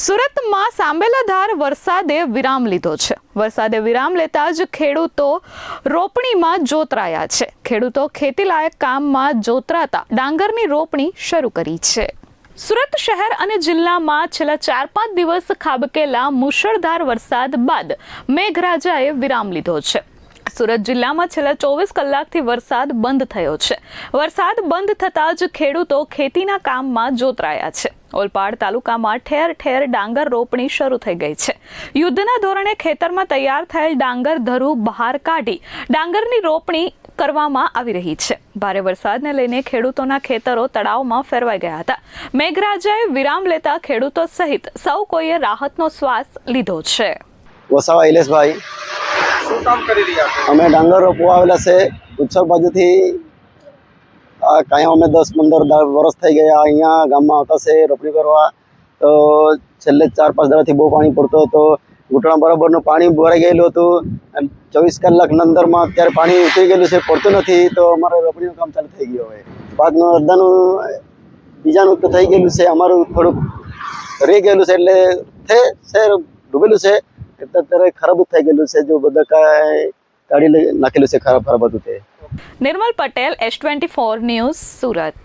સુરતમાં સાંબેલાધાર વરસાદે વિરામ લીધો છે. વરસાદે વિરામ લેતા જ ખેડૂતો રોપણીમાં જોતરાયા છે. ખેડૂતો ખેતીલાયક કામમાં જોતરાતા ડાંગરની રોપણી શરૂ કરી છે. સુરત શહેર અને જિલ્લામાં છેલ્લા 4-5 દિવસ ખાબકેલા મુશળધાર વરસાદ બાદ મેઘરાજાએ વિરામ લીધો છે. સુરત જિલ્લામાં છેલ્લા 24 કલાકથી વરસાદ બંધ થયો છે. વરસાદ બંધ થતાં જ ખેડૂતો ખેતીના કામમાં જોતરાયા છે. ઓલપાડ તાલુકામાં ઠેર ઠેર ડાંગર રોપણી શરૂ થઈ ગઈ છે. યુદ્ધના ધોરણે ખેતરમાં તૈયાર થયેલ ડાંગર ધરું બહાર કાઢી ડાંગરની રોપણી કરવામાં આવી રહી છે. ભારે વરસાદને લઈને ખેડૂતોના ખેતરો તળાવમાં ફેરવાઈ ગયા હતા. મેઘરાજાએ વિરામ લેતા ખેડૂતો સહિત સૌ કોઈએ રાહતનો શ્વાસ લીધો છે. વસાવા ઇલેશભાઈ, શું કામ કરી રહ્યા છો? અમે ડાંગર રોપવા આવેલા છે. ઉત્સવ બાજુથી કાંઈ અમે 10-15 વર્ષ થઈ ગયા અહીંયા ગામમાં આવતા છે રોપણી કરવા. તો છેલ્લે 4-5 દાડાથી બહુ પાણી પડતો હતો. ઘૂંટણા બરાબરનું પાણી ભરાઈ ગયેલું હતું. 24 કલાકના અંદરમાં અત્યારે પાણી ઉતરી ગયેલું છે, પડતું નથી. તો અમારે રોપણીનું કામ ચાલુ થઈ ગયું. હવે પાકનું અડધાનું બીજાનું તો થઈ ગયેલું છે, અમારું થોડુંક રહી ગયેલું છે. એટલે છે ડૂબેલું છે. એટલે અત્યારે ખરાબ થઈ ગયેલું છે. જો બધા કાંઈ કાઢી નાખેલું છે ખરાબ હતું તે. નિર્મલ પટેલ, S24 ન્યૂઝ, સુરત.